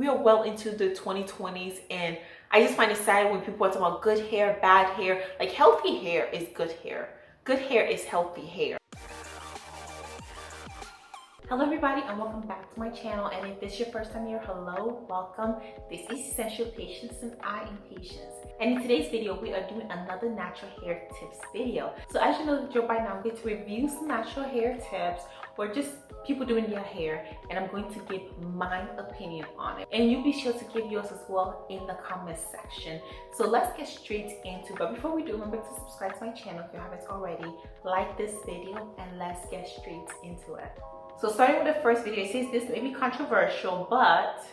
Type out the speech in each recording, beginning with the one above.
We are well into the 2020s, and I just find it sad when people are talking about good hair, bad hair. Like, healthy hair is good hair. Good hair is healthy hair. Hello everybody, and welcome back to my channel. And if this is your first time here, hello, welcome. This is Essential Patience, and I am Patience. And in today's video, we are doing another natural hair tips video. So as you know, by now, I'm going to review some natural hair tips or just people doing their hair, and I'm going to give my opinion on it. And you be sure to give yours as well in the comment section. So let's get straight into it. But before we do, remember to subscribe to my channel if you haven't already, like this video, and let's get straight into it. So starting with the first video, it says this may be controversial, but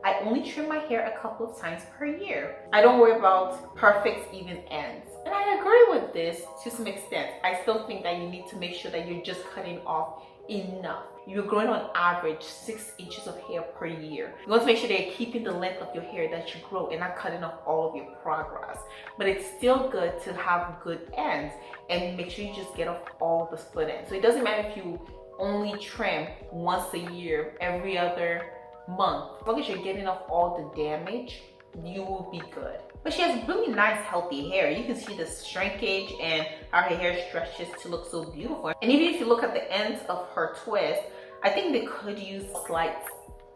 I only trim my hair a couple of times per year. I don't worry about perfect even ends. And I agree with this to some extent. I still think that you need to make sure that you're just cutting off enough. You're growing on average 6 inches of hair per year. You want to make sure that you're keeping the length of your hair that you grow and not cutting off all of your progress. But it's still good to have good ends and make sure you just get off all the split ends. So it doesn't matter if you only trim once a year, every other month. As long as you're getting off all the damage, you will be good. But she has really nice healthy hair. You can see the shrinkage and how her hair stretches to look so beautiful. And even if you look at the ends of her twist, I think they could use slight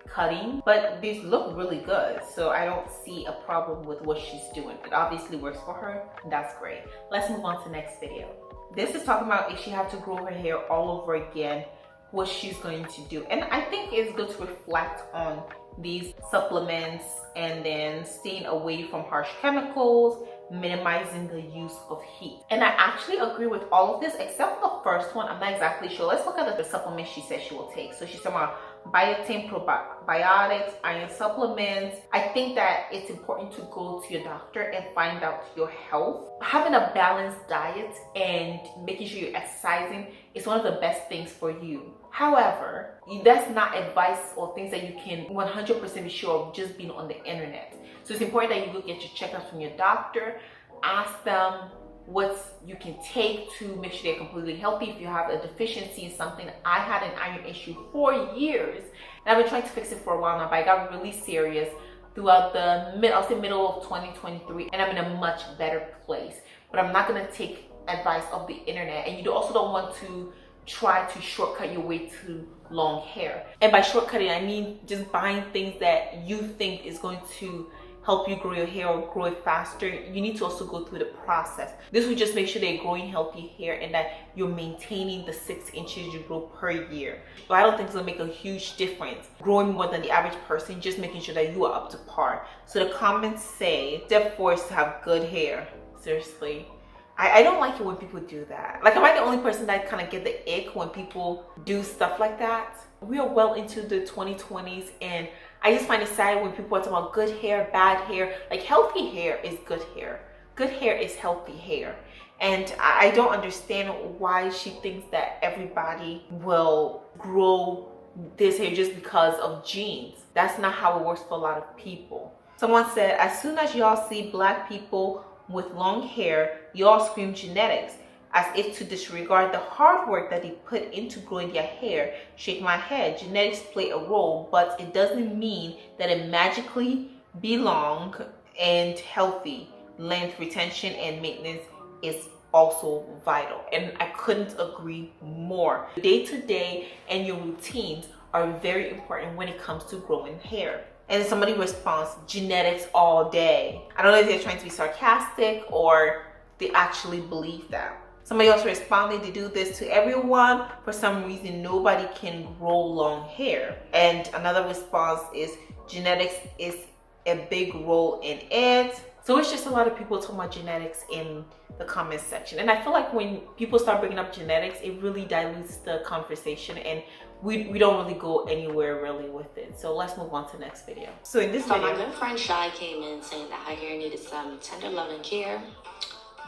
cutting, but these look really good. So I don't see a problem with what she's doing. It obviously works for her, and that's great. Let's move on to the next video. This is talking about if she had to grow her hair all over again, what she's going to do. And I think it's good to reflect on these supplements and then staying away from harsh chemicals, minimizing the use of heat. And I actually agree with all of this except for the first one. I'm not exactly sure. Let's look at the supplements she said she will take. So she's talking about biotin, probiotics, iron supplements. I think that it's important to go to your doctor and find out your health. Having a balanced diet and making sure you're exercising is one of the best things for you. However, that's not advice or things that you can 100% be sure of just being on the internet. So it's important that you go get your checkups from your doctor, ask them what you can take to make sure they're completely healthy. If you have a deficiency in something, I had an iron issue for years, and I've been trying to fix it for a while now, but I got really serious throughout the middle of 2023, and I'm in a much better place. But I'm not gonna take advice of the internet, and you also don't want to try to shortcut your way to long hair. And by shortcutting, I mean just buying things that you think is going to help you grow your hair or grow it faster. You need to also go through the process. This will just make sure that you're growing healthy hair and that you're maintaining the 6 inches you grow per year. But I don't think it's gonna make a huge difference growing more than the average person, just making sure that you are up to par. So the comments say step 4 is to have good hair. Seriously, I don't like it when people do that. Like, am I the only person that kind of get the ick when people do stuff like that? We are well into the 2020s, and I just find it sad when people are talking about good hair, bad hair. Like, healthy hair is good hair. Good hair is healthy hair. And I don't understand why she thinks that everybody will grow this hair just because of genes. That's not how it works for a lot of people. Someone said, as soon as y'all see black people with long hair, y'all scream genetics, as if to disregard the hard work that they put into growing their hair. Shake my head. Genetics play a role, but it doesn't mean that it magically be long and healthy. Length, retention, and maintenance is also vital, and I couldn't agree more. Day-to-day and your routines are very important when it comes to growing hair. And then somebody responds, genetics all day. I don't know if they're trying to be sarcastic or they actually believe that. Somebody else responded, they do this to everyone. For some reason, nobody can grow long hair. And another response is, genetics is a big role in it. So it's just a lot of people talking about genetics in the comment section. And I feel like when people start bringing up genetics, it really dilutes the conversation, and we don't really go anywhere really with it. So let's move on to the next video. So in this video, my good friend Shy came in saying that her hair needed some tender loving care.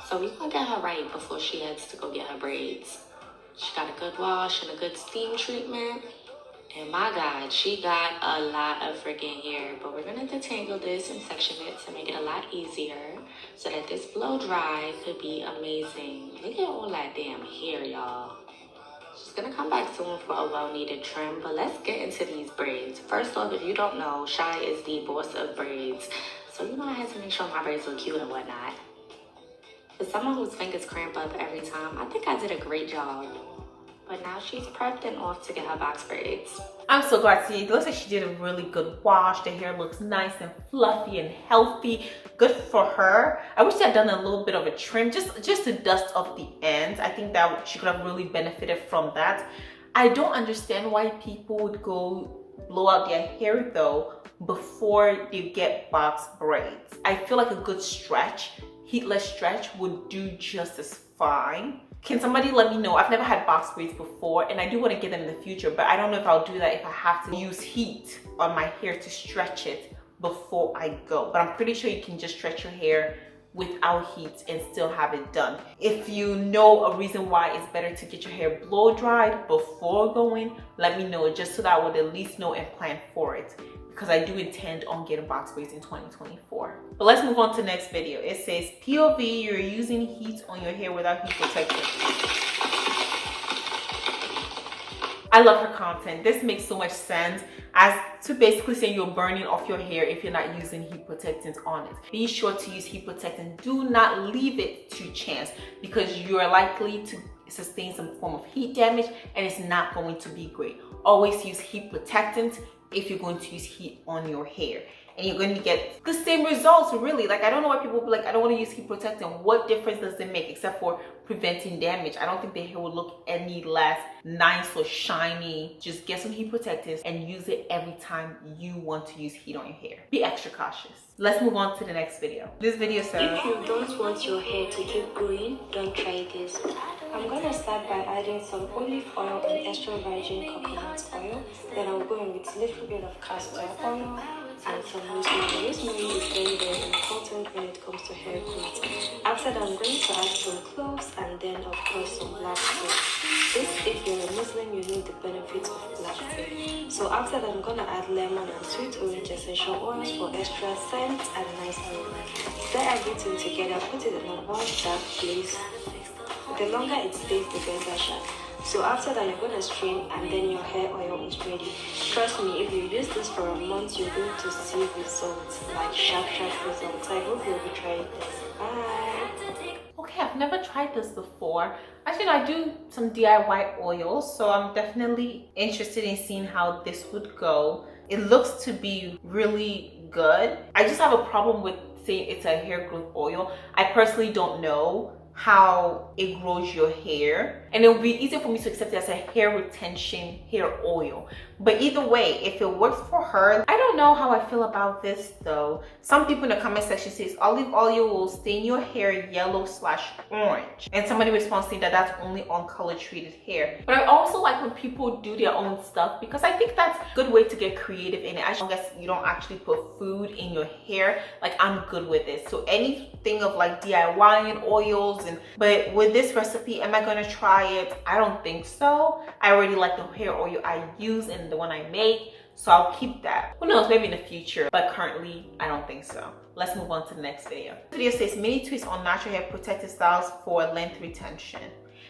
So we're gonna get her right before she heads to go get her braids. She got a good wash and a good steam treatment. And my God, she got a lot of freaking hair. But we're gonna detangle this and section it to make it a lot easier so that this blow dry could be amazing. Look at all that damn hair, y'all. She's gonna come back soon for a well-needed trim, but let's get into these braids. First off, if you don't know, Shy is the boss of braids, so you know I had to make sure my braids look cute and whatnot. For someone whose fingers cramp up every time, I think I did a great job. But now she's prepped and off to get her box braids. I'm so glad to see it. It looks like she did a really good wash. The hair looks nice and fluffy and healthy. Good for her. I wish she had done a little bit of a trim, just to dust off the ends. I think that she could have really benefited from that. I don't understand why people would go blow out their hair though before they get box braids. I feel like a good stretch, heatless stretch, would do just as fine. Can somebody let me know? I've never had box braids before and I do want to get them in the future, but I don't know if I'll do that if I have to use heat on my hair to stretch it before I go. But I'm pretty sure you can just stretch your hair without heat and still have it done. If you know a reason why it's better to get your hair blow dried before going, let me know, just so that I would at least know and plan for it, because I do intend on getting box braids in 2024. But let's move on to the next video. It says, POV, you're using heat on your hair without heat protection. I love her content. This makes so much sense, as to basically saying you're burning off your hair if you're not using heat protectants on it. Be sure to use heat protectant. Do not leave it to chance, because you're likely to sustain some form of heat damage and it's not going to be great. Always use heat protectant if you're going to use heat on your hair, and you're going to get the same results, really. Like, I don't know why people be like, I don't want to use heat protectant. What difference does it make except for preventing damage? I don't think the hair will look any less nice or shiny. Just get some heat protectants and use it every time you want to use heat on your hair. Be extra cautious. Let's move on to the next video. This video says, if you don't want your hair to keep growing, don't try this. I'm gonna start by adding some olive oil and extra virgin coconut oil. Then I'll go in with a little bit of castor oil and some rosemary. Rosemary is very, very important when it comes to hair growth. After that, I'm going to add some cloves and then, of course, some black tea. This, if you're a Muslim, you know the benefits of black tea. So after that, I'm gonna add lemon and sweet orange essential oils for extra scent and nice aroma. Stir everything together, put it in a warm dark place. The longer it stays, the better. So after that, you're gonna strain and then your hair oil is ready. Trust me, if you use this for a month, you're going to see results, like sharp results. I hope you'll be trying this. Bye. okay, I've never tried this before. Actually, I do some DIY oils, so I'm definitely interested in seeing how this would go. It looks to be really good. I just have a problem with saying it's a hair growth oil. I personally don't know how it grows your hair, and it will be easier for me to accept it as a hair retention hair oil. But either way, if it works for her, I don't know how I feel about this though. Some people in the comment section says olive oil will stain your hair yellow/orange, and somebody responds saying that that's only on color treated hair. But I also like when people do their own stuff, because I think that's a good way to get creative in it, as long as you don't actually put food in your hair. Like, I'm good with this. So anything of like DIY and oils, but with this recipe, am I gonna try it? I don't think so. I already like the hair oil I use and the one I make, so I'll keep that. Who knows, maybe in the future, but currently I don't think so. Let's move on to the next video. The video says mini twists on natural hair protective styles for length retention.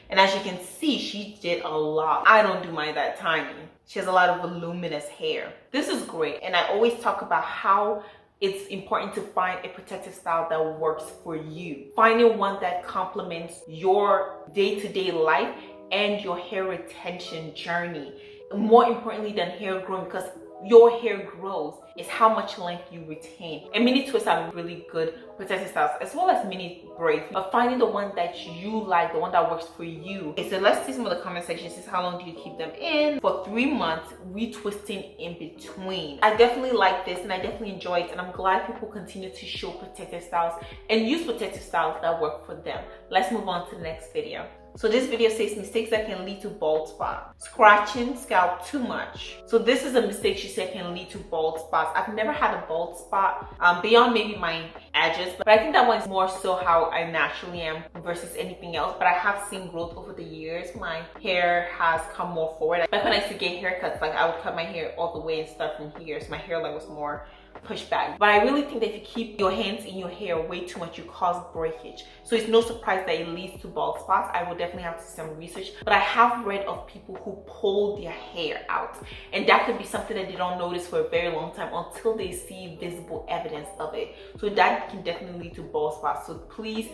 And as you can see, she did a lot. I don't do mine that tiny. She has a lot of voluminous hair. This is great, and I always talk about how it's important to find a protective style that works for you. Finding one that complements your day-to-day life and your hair retention journey. More importantly than hair growing, because your hair grows, is how much length you retain. And mini twists are really good protective styles, as well as mini braids. But finding the one that you like, the one that works for you. Okay, so let's see some of the comment section. It says, how long do you keep them in? For 3 months, retwisting in between. I definitely like this, and I definitely enjoy it, and I'm glad people continue to show protective styles and use protective styles that work for them. Let's move on to the next video. So this video says mistakes that can lead to bald spot. Scratching scalp too much. So this is a mistake she said can lead to bald spots. I've never had a bald spot beyond maybe my edges, but I think that one's more so how I naturally am versus anything else. But I have seen growth over the years. My hair has come more forward. Like when I used to get haircuts, like I would cut my hair all the way and start from here, so my hairline was more pushed back. But I really think that if you keep your hands in your hair way too much, you cause breakage. So it's no surprise that it leads to bald spots. I will definitely have to do some research, but I have read of people who pull their hair out, and that could be something that they don't notice for a very long time until they see visible evidence of it. So that can definitely lead to bald spots. So please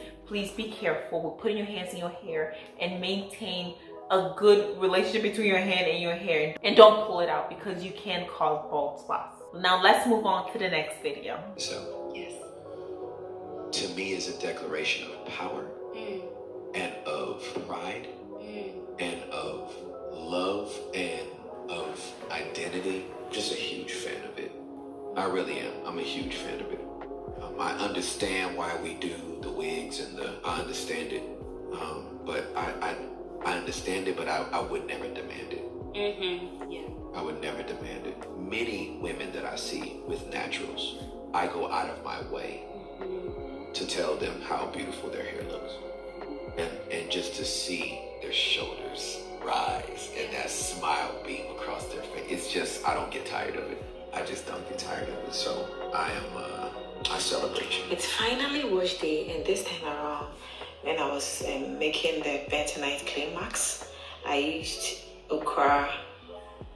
be careful with putting your hands in your hair and maintain a good relationship between your hand and your hair, and don't pull it out because you can cause bald spots. Now let's move on to the next video. So, Yes. to me, is a declaration of power and of pride and of love and of identity. Just a huge fan of it. I really am. I'm a huge fan of it. I understand why we do the wigs and I understand it. But I understand it, but I would never demand it. Yeah. I would never demand it. Many women that I see with naturals, I go out of my way to tell them how beautiful their hair looks. And just to see their shoulders rise and that smile beam across their face. It's just, I don't get tired of it. I just don't get tired of it. So I celebrate you. It's finally wash day, and this time around, when I was making the bentonite clay marks, I used okra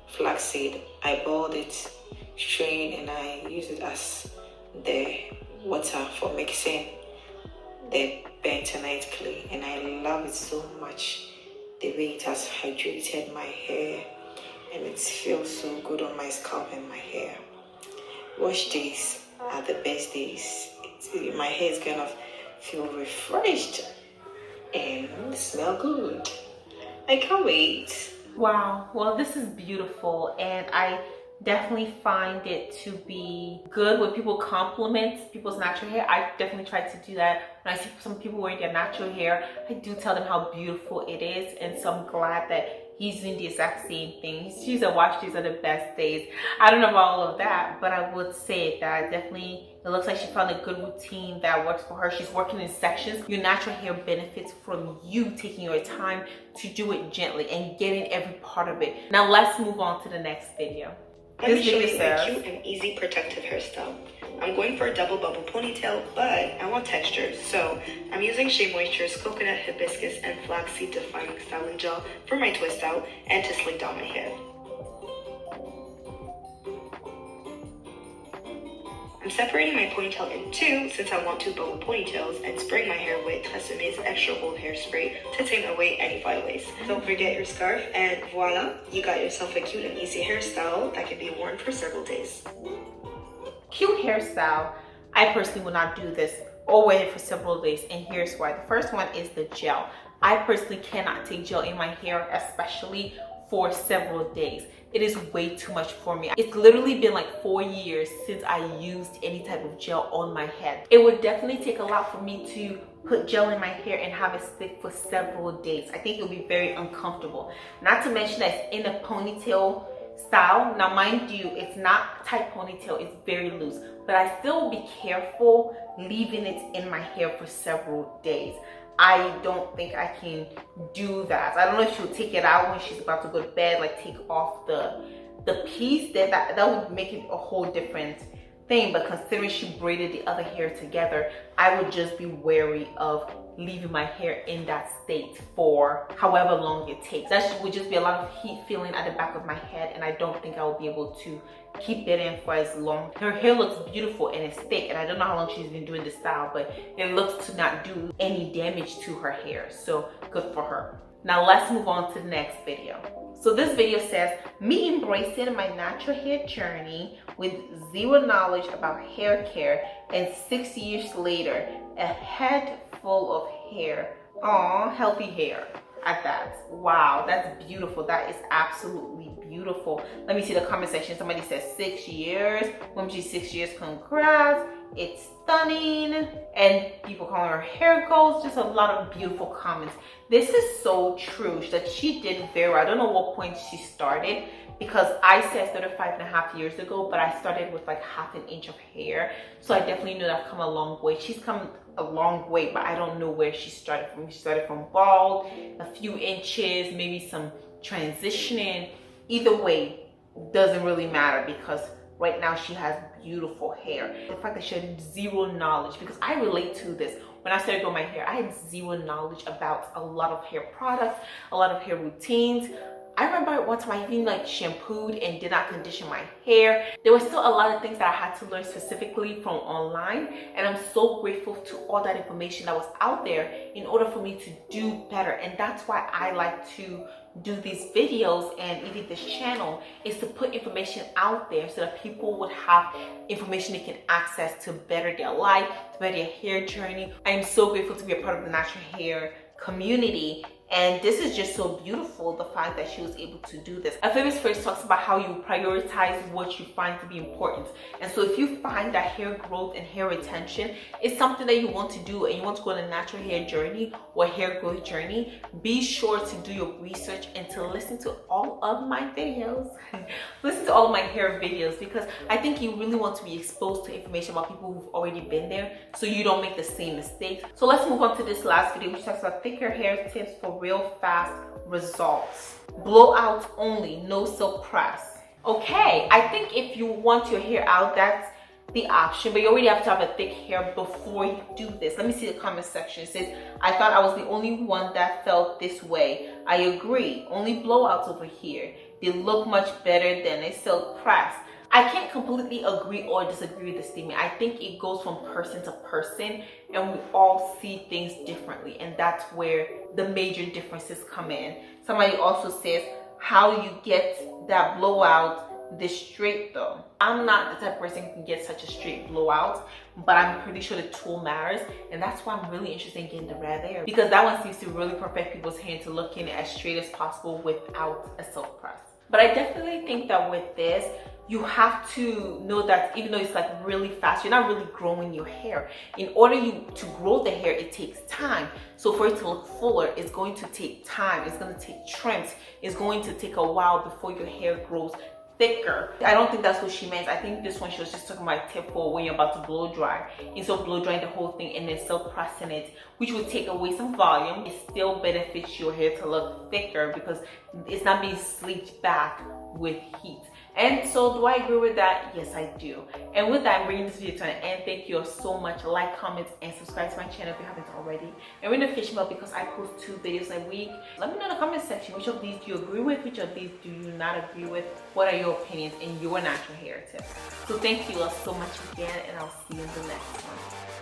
flaxseed. I boiled it, strained, and I used it as the water for mixing the bentonite clay, and I love it so much, the way it has hydrated my hair, and it feels so good on my scalp and my hair. Wash days are the best days. My hair is gonna feel refreshed and smell good. I can't wait. Wow, well, this is beautiful, and I definitely find it to be good when people compliment people's natural hair. I definitely try to do that. When I see some people wearing their natural hair, I do tell them how beautiful it is, and so I'm glad that he's doing the exact same thing. She's a wash days are the best days. I don't know about all of that, but I would say that definitely it looks like she found a good routine that works for her. She's working in sections. Your natural hair benefits from you taking your time to do it gently and getting every part of it. Now let's move on to the next video. Let me This show video you a says, cute and easy protective hairstyle. I'm going for a double bubble ponytail, but I want texture, so I'm using Shea Moisture's coconut, hibiscus, and flaxseed defining styling gel for my twist out and to slick down my hair. I'm separating my ponytail in two since I want two bubble ponytails, and spraying my hair with Tresemé's extra hold hairspray to tame away any flyaways. Don't forget your scarf, and voila, you got yourself a cute and easy hairstyle that can be worn for several days. cute hairstyle. I personally will not do this or wear it for several days, and here's why. The first one is the gel. I personally cannot take gel in my hair, especially for several days. It is way too much for me. It's literally been like 4 years since I used any type of gel on my head. It would definitely take a lot for me to put gel in my hair and have it stick for several days. I think it would be very uncomfortable. Not to mention that it's in a ponytail style. Now mind you, it's not tight ponytail, it's very loose, but I still will be careful leaving it in my hair for several days. I don't think I can do that. I don't know if she'll take it out when she's about to go to bed, like take off the piece. That would make it a whole different thing, but considering she braided the other hair together, I would just be wary of leaving my hair in that state for however long it takes. That would just be a lot of heat feeling at the back of my head, and I don't think I will be able to keep it in for as long. Her hair looks beautiful and it's thick, and I don't know how long she's been doing this style, but it looks to not do any damage to her hair, so good for her. Now let's move on to the next video. So this video says, me embracing my natural hair journey with zero knowledge about hair care, and 6 years later, a head full of hair. Aw, healthy hair at that. Wow, that's beautiful. That is absolutely beautiful. Let me see the comment section. Somebody says 6 years. Woman, 6 years, congrats. It's stunning. And people calling her hair goals. Just a lot of beautiful comments. This is so true that she did very well. I don't know what point she started because I said I started 5.5 years ago, but I started with like half an inch of hair. So I definitely know that I've come a long way. She's come a long way, but I don't know where she started from. She started from bald, a few inches, maybe some transitioning. Either way, doesn't really matter because right now she has beautiful hair. The fact that she had zero knowledge, because I relate to this. When I started growing my hair, I had zero knowledge about a lot of hair products, a lot of hair routines. I remember one time I even like shampooed and did not condition my hair. There was still a lot of things that I had to learn specifically from online, and I'm so grateful to all that information that was out there in order for me to do better. And that's why I like to do these videos and even this channel, is to put information out there so that people would have information they can access to better their life, to better their hair journey. I am so grateful to be a part of the natural hair community. And this is just so beautiful, the fact that she was able to do this. A famous phrase talks about how you prioritize what you find to be important. And so if you find that hair growth and hair retention is something that you want to do, and you want to go on a natural hair journey or hair growth journey, be sure to do your research and to listen to all of my videos. Listen to all of my hair videos, because I think you really want to be exposed to information about people who've already been there so you don't make the same mistakes. So let's move on to this last video, which talks about thicker hair tips for real fast results. Blowout only, no silk press. Okay, I think if you want your hair out, that's the option, but you already have to have a thick hair before you do this. Let me see the comment section. It says, I thought I was the only one that felt this way. I agree, only blowouts over here. They look much better than a silk press. I can't completely agree or disagree with the statement. I think it goes from person to person, and we all see things differently, and that's where the major differences come in. Somebody also says, how you get that blowout this straight though. I'm not the type of person who can get such a straight blowout, but I'm pretty sure the tool matters, and that's why I'm really interested in getting the red hair, because that one seems to really perfect people's hair into looking as straight as possible without a silk press. But I definitely think that with this, you have to know that even though it's like really fast, you're not really growing your hair. In order to grow the hair, it takes time. So for it to look fuller, it's going to take time. It's going to take trims. It's going to take a while before your hair grows thicker. I don't think that's what she meant. I think this one she was just talking about a tip for when you're about to blow dry. Instead of blow drying the whole thing and then still pressing it, which would take away some volume, it still benefits your hair to look thicker because it's not being sleeked back with heat. And so do I agree with that? Yes, I do. And with that, I'm bringing this video to an end. Thank you all so much. Like, comment, and subscribe to my channel if you haven't already. And ring the notification bell because I post 2 videos a week. Let me know in the comment section which of these do you agree with, which of these do you not agree with. What are your opinions and your natural hair tips? So thank you all so much again, and I'll see you in the next one.